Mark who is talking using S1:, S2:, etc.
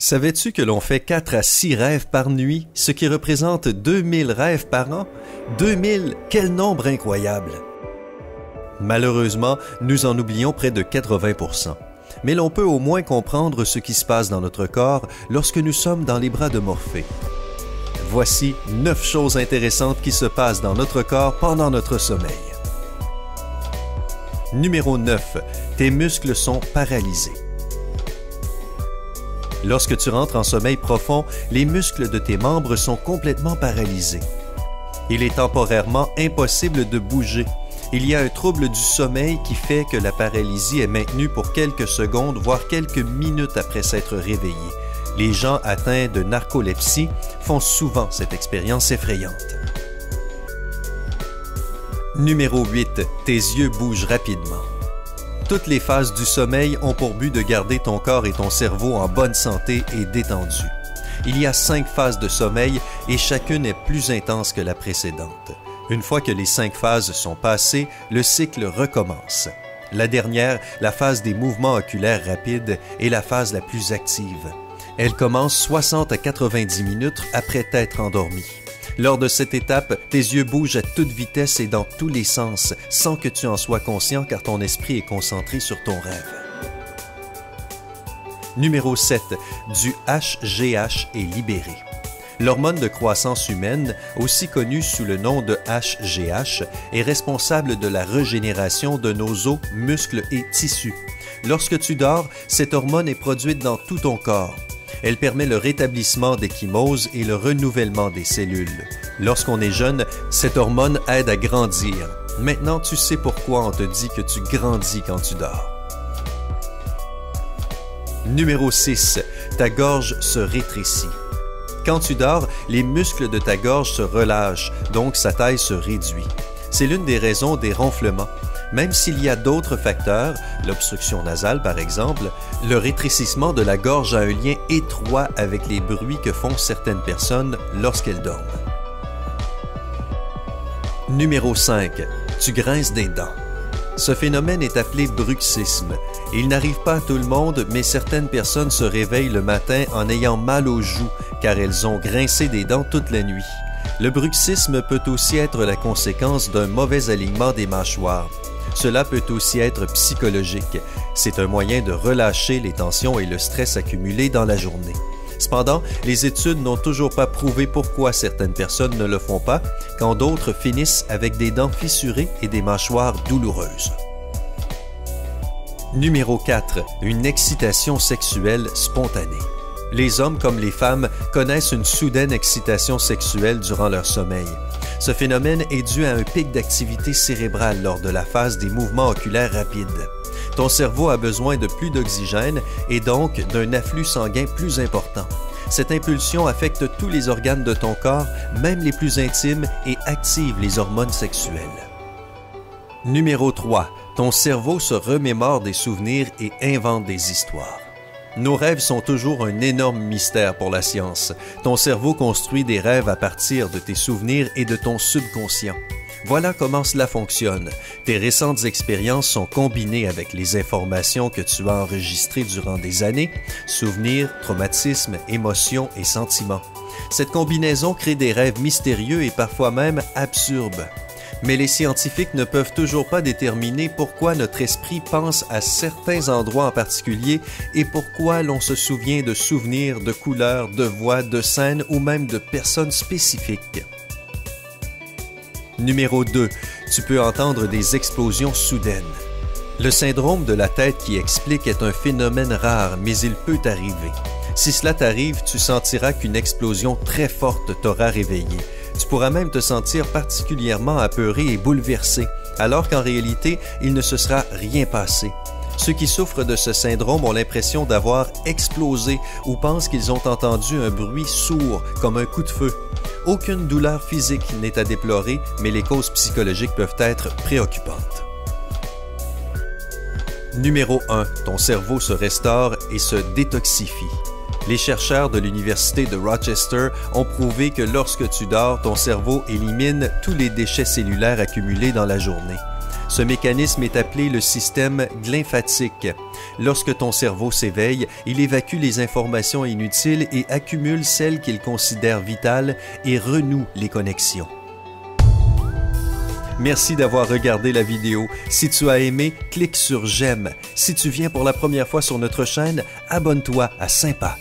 S1: Savais-tu que l'on fait 4 à 6 rêves par nuit, ce qui représente 2000 rêves par an? 2000, quel nombre incroyable! Malheureusement, nous en oublions près de 80%. Mais l'on peut au moins comprendre ce qui se passe dans notre corps lorsque nous sommes dans les bras de Morphée. Voici 9 choses intéressantes qui se passent dans notre corps pendant notre sommeil. Numéro 9. Tes muscles sont paralysés. Lorsque tu rentres en sommeil profond, les muscles de tes membres sont complètement paralysés. Il est temporairement impossible de bouger. Il y a un trouble du sommeil qui fait que la paralysie est maintenue pour quelques secondes, voire quelques minutes après s'être réveillé. Les gens atteints de narcolepsie font souvent cette expérience effrayante. Numéro 8. Tes yeux bougent rapidement. Toutes les phases du sommeil ont pour but de garder ton corps et ton cerveau en bonne santé et détendus. Il y a 5 phases de sommeil et chacune est plus intense que la précédente. Une fois que les 5 phases sont passées, le cycle recommence. La dernière, la phase des mouvements oculaires rapides, est la phase la plus active. Elle commence 60 à 90 minutes après t'être endormi. Lors de cette étape, tes yeux bougent à toute vitesse et dans tous les sens, sans que tu en sois conscient car ton esprit est concentré sur ton rêve. Numéro 7. Du HGH est libéré. L'hormone de croissance humaine, aussi connue sous le nom de HGH, est responsable de la régénération de nos os, muscles et tissus. Lorsque tu dors, cette hormone est produite dans tout ton corps. Elle permet le rétablissement d'ecchymoses et le renouvellement des cellules. Lorsqu'on est jeune, cette hormone aide à grandir. Maintenant, tu sais pourquoi on te dit que tu grandis quand tu dors. Numéro 6. Ta gorge se rétrécit. Quand tu dors, les muscles de ta gorge se relâchent, donc sa taille se réduit. C'est l'une des raisons des ronflements. Même s'il y a d'autres facteurs, l'obstruction nasale par exemple, le rétrécissement de la gorge a un lien étroit avec les bruits que font certaines personnes lorsqu'elles dorment. Numéro 5. Tu grinces des dents. Ce phénomène est appelé bruxisme. Il n'arrive pas à tout le monde, mais certaines personnes se réveillent le matin en ayant mal aux joues car elles ont grincé des dents toute la nuit. Le bruxisme peut aussi être la conséquence d'un mauvais alignement des mâchoires. Cela peut aussi être psychologique. C'est un moyen de relâcher les tensions et le stress accumulés dans la journée. Cependant, les études n'ont toujours pas prouvé pourquoi certaines personnes ne le font pas, quand d'autres finissent avec des dents fissurées et des mâchoires douloureuses. Numéro 4. Une excitation sexuelle spontanée. Les hommes comme les femmes connaissent une soudaine excitation sexuelle durant leur sommeil. Ce phénomène est dû à un pic d'activité cérébrale lors de la phase des mouvements oculaires rapides. Ton cerveau a besoin de plus d'oxygène et donc d'un afflux sanguin plus important. Cette impulsion affecte tous les organes de ton corps, même les plus intimes, et active les hormones sexuelles. Numéro 3. Ton cerveau se remémore des souvenirs et invente des histoires. Nos rêves sont toujours un énorme mystère pour la science. Ton cerveau construit des rêves à partir de tes souvenirs et de ton subconscient. Voilà comment cela fonctionne. Tes récentes expériences sont combinées avec les informations que tu as enregistrées durant des années, souvenirs, traumatismes, émotions et sentiments. Cette combinaison crée des rêves mystérieux et parfois même absurdes. Mais les scientifiques ne peuvent toujours pas déterminer pourquoi notre esprit pense à certains endroits en particulier et pourquoi l'on se souvient de souvenirs, de couleurs, de voix, de scènes ou même de personnes spécifiques. Numéro 2. Tu peux entendre des explosions soudaines. Le syndrome de la tête qui explique est un phénomène rare, mais il peut arriver. Si cela t'arrive, tu sentiras qu'une explosion très forte t'aura réveillé. Tu pourras même te sentir particulièrement apeuré et bouleversé, alors qu'en réalité, il ne se sera rien passé. Ceux qui souffrent de ce syndrome ont l'impression d'avoir explosé ou pensent qu'ils ont entendu un bruit sourd, comme un coup de feu. Aucune douleur physique n'est à déplorer, mais les causes psychologiques peuvent être préoccupantes. Numéro 1. Ton cerveau se restaure et se détoxifie. Les chercheurs de l'Université de Rochester ont prouvé que lorsque tu dors, ton cerveau élimine tous les déchets cellulaires accumulés dans la journée. Ce mécanisme est appelé le système glymphatique. Lorsque ton cerveau s'éveille, il évacue les informations inutiles et accumule celles qu'il considère vitales et renoue les connexions. Merci d'avoir regardé la vidéo. Si tu as aimé, clique sur j'aime. Si tu viens pour la première fois sur notre chaîne, abonne-toi à Sympa.